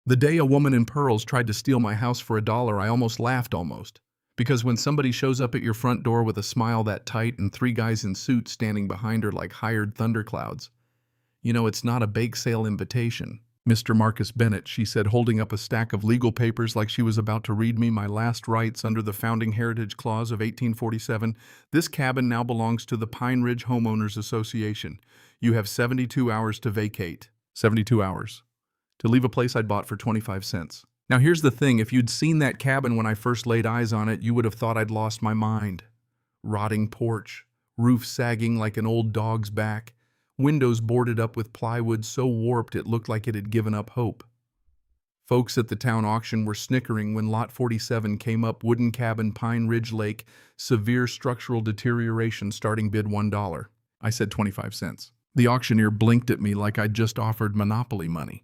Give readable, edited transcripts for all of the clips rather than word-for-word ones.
The day a woman in pearls tried to steal my house for $1, I almost laughed almost. Because when somebody shows up at your front door with a smile that tight and 3 guys in suits standing behind her like hired thunderclouds, you know it's not a bake sale invitation. Mr. Marcus Bennett, she said, holding up a stack of legal papers like she was about to read me my last rights under the Founding Heritage Clause of 1847. This cabin now belongs to the Pine Ridge Homeowners Association. You have 72 hours to vacate. 72 hours. To leave a place I'd bought for 25 cents. Now here's the thing, if you'd seen that cabin when I first laid eyes on it, you would have thought I'd lost my mind. Rotting porch, roof sagging like an old dog's back, windows boarded up with plywood so warped it looked like it had given up hope. Folks at the town auction were snickering when Lot 47 came up, wooden cabin, Pine Ridge Lake, severe structural deterioration, starting bid $1. I said 25 cents. The auctioneer blinked at me like I'd just offered Monopoly money.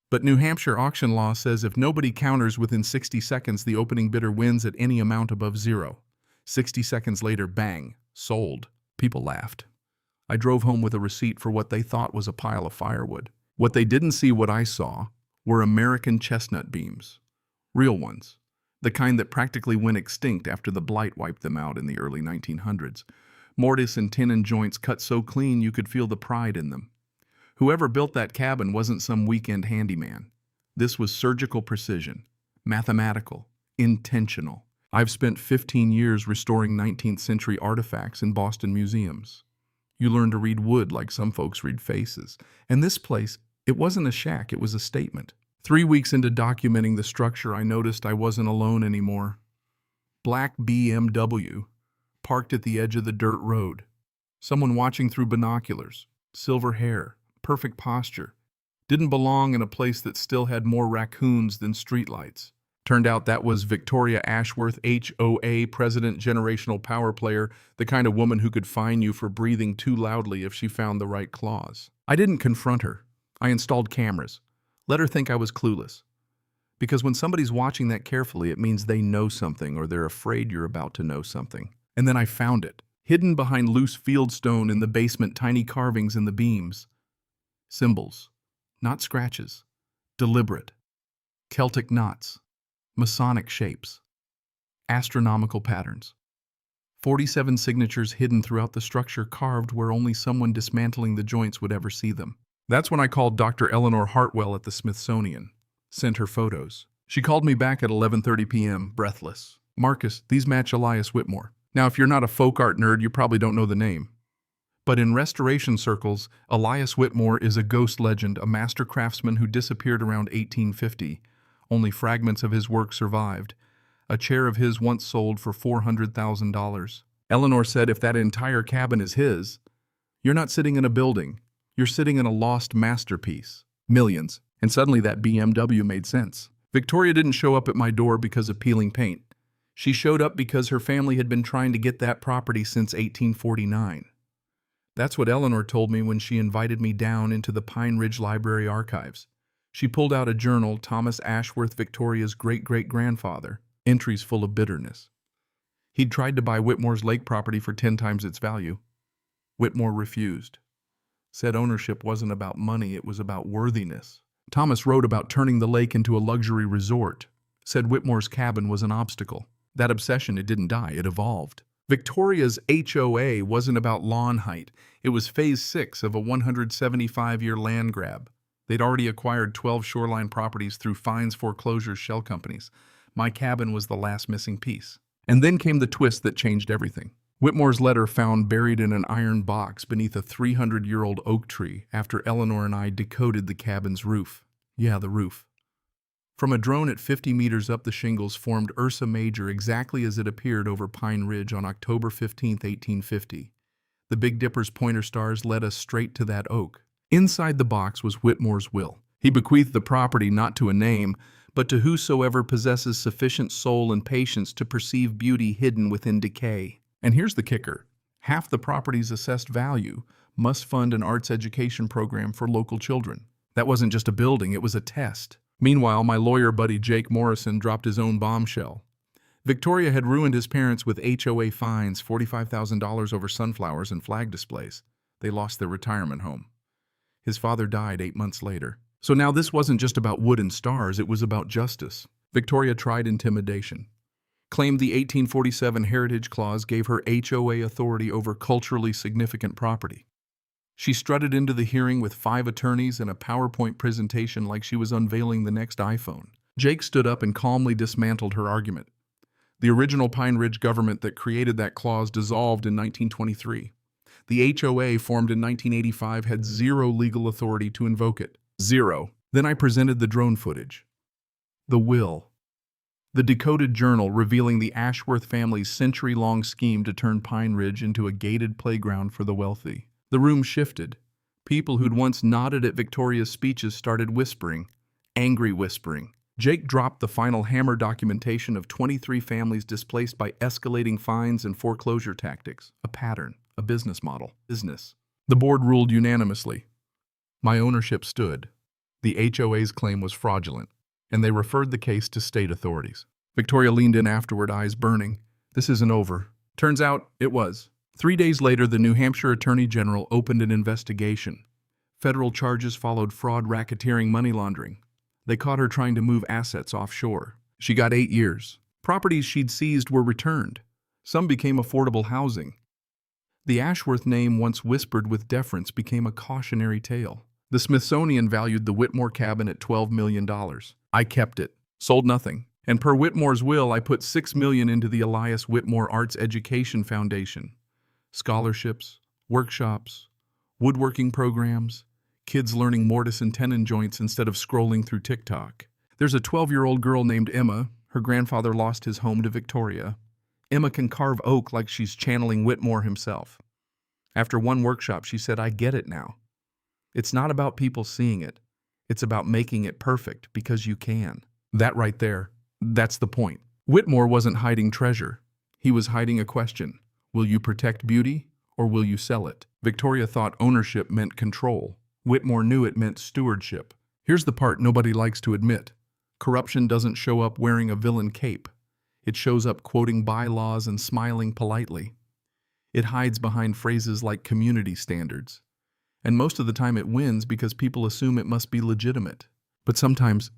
But New Hampshire auction law says if nobody counters within 60 seconds, the opening bidder wins at any amount above 0. 60 seconds later, bang, sold. People laughed. I drove home with a receipt for what they thought was a pile of firewood. What they didn't see, what I saw, were American chestnut beams. Real ones. The kind that practically went extinct after the blight wiped them out in the early 1900s. Mortise and tin and joints cut so clean you could feel the pride in them. Whoever built that cabin wasn't some weekend handyman. This was surgical precision, mathematical, intentional. I've spent 15 years restoring 19th century artifacts in Boston museums. You learn to read wood like some folks read faces. And this place, it wasn't a shack, it was a statement. 3 weeks into documenting the structure, I noticed I wasn't alone anymore. Black BMW, parked at the edge of the dirt road. Someone watching through binoculars, silver hair, perfect posture. Didn't belong in a place that still had more raccoons than streetlights. Turned out that was Victoria Ashworth, HOA president, generational power player, the kind of woman who could fine you for breathing too loudly if she found the right clause. I didn't confront her. I installed cameras. Let her think I was clueless. Because when somebody's watching that carefully, it means they know something or they're afraid you're about to know something. And then I found it. Hidden behind loose fieldstone in the basement, tiny carvings in the beams. Symbols, not scratches, deliberate, Celtic knots, Masonic shapes, astronomical patterns. 47 signatures hidden throughout the structure, carved where only someone dismantling the joints would ever see them. That's when I called Dr. Eleanor Hartwell at the Smithsonian, sent her photos. She called me back at 11:30 p.m., breathless. Marcus, these match Elias Whitmore. Now, if you're not a folk art nerd, you probably don't know the name. But in restoration circles, Elias Whitmore is a ghost legend, a master craftsman who disappeared around 1850. Only fragments of his work survived. A chair of his once sold for $400,000. Eleanor said if that entire cabin is his, you're not sitting in a building. You're sitting in a lost masterpiece. Millions. And suddenly that BMW made sense. Victoria didn't show up at my door because of peeling paint. She showed up because her family had been trying to get that property since 1849. That's what Eleanor told me when she invited me down into the Pine Ridge Library archives. She pulled out a journal, Thomas Ashworth, Victoria's great-great-grandfather, entries full of bitterness. He'd tried to buy Whitmore's lake property for 10 times its value. Whitmore refused. Said ownership wasn't about money, it was about worthiness. Thomas wrote about turning the lake into a luxury resort. Said Whitmore's cabin was an obstacle. That obsession, it didn't die, it evolved. Victoria's HOA wasn't about lawn height. It was phase 6 of a 175-year land grab. They'd already acquired 12 shoreline properties through fines, foreclosures, shell companies. My cabin was the last missing piece. And then came the twist that changed everything. Whitmore's letter found buried in an iron box beneath a 300-year-old oak tree after Eleanor and I decoded the cabin's roof. Yeah, the roof. From a drone at 50 meters up, the shingles formed Ursa Major exactly as it appeared over Pine Ridge on October 15, 1850. The Big Dipper's pointer stars led us straight to that oak. Inside the box was Whitmore's will. He bequeathed the property not to a name, but to whosoever possesses sufficient soul and patience to perceive beauty hidden within decay. And here's the kicker. Half the property's assessed value must fund an arts education program for local children. That wasn't just a building, it was a test. Meanwhile, my lawyer buddy Jake Morrison dropped his own bombshell. Victoria had ruined his parents with HOA fines, $45,000 over sunflowers and flag displays. They lost their retirement home. His father died 8 months later. So now this wasn't just about wood and stars, it was about justice. Victoria tried intimidation. Claimed the 1847 Heritage Clause gave her HOA authority over culturally significant property. She strutted into the hearing with 5 attorneys and a PowerPoint presentation like she was unveiling the next iPhone. Jake stood up and calmly dismantled her argument. The original Pine Ridge government that created that clause dissolved in 1923. The HOA, formed in 1985, had zero legal authority to invoke it. Zero. Then I presented the drone footage. The will. The decoded journal revealing the Ashworth family's century-long scheme to turn Pine Ridge into a gated playground for the wealthy. The room shifted. People who'd once nodded at Victoria's speeches started whispering, angry whispering. Jake dropped the final hammer documentation of 23 families displaced by escalating fines and foreclosure tactics. A pattern, a business model. Business. The board ruled unanimously. My ownership stood. The HOA's claim was fraudulent, and they referred the case to state authorities. Victoria leaned in afterward, eyes burning. This isn't over. Turns out, it was. 3 days later, the New Hampshire Attorney General opened an investigation. Federal charges followed: fraud, racketeering, money laundering. They caught her trying to move assets offshore. She got 8 years. Properties she'd seized were returned. Some became affordable housing. The Ashworth name, once whispered with deference, became a cautionary tale. The Smithsonian valued the Whitmore cabin at $12 million. I kept it, sold nothing. And per Whitmore's will, I put $6 million into the Elias Whitmore Arts Education Foundation. Scholarships, workshops, woodworking programs, kids learning mortise and tenon joints instead of scrolling through TikTok. There's a 12-year-old girl named Emma. Her grandfather lost his home to Victoria. Emma can carve oak like she's channeling Whitmore himself. After one workshop, she said, "I get it now. It's not about people seeing it. It's about making it perfect because you can." That right there, that's the point. Whitmore wasn't hiding treasure. He was hiding a question. Will you protect beauty or will you sell it? Victoria thought ownership meant control. Whitmore knew it meant stewardship. Here's the part nobody likes to admit. Corruption doesn't show up wearing a villain cape. It shows up quoting bylaws and smiling politely. It hides behind phrases like community standards. And most of the time it wins because people assume it must be legitimate. But sometimes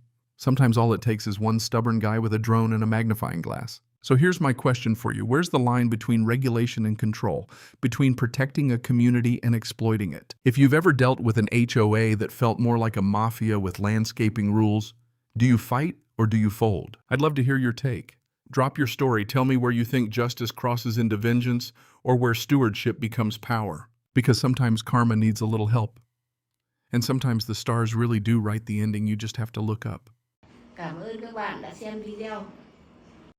all it takes is one stubborn guy with a drone and a magnifying glass. So here's my question for you. Where's the line between regulation and control, between protecting a community and exploiting it? If you've ever dealt with an HOA that felt more like a mafia with landscaping rules, do you fight or do you fold? I'd love to hear your take. Drop your story. Tell me where you think justice crosses into vengeance or where stewardship becomes power. Because sometimes karma needs a little help. And sometimes the stars really do write the ending, you just have to look up. Cảm ơn các bạn đã xem video.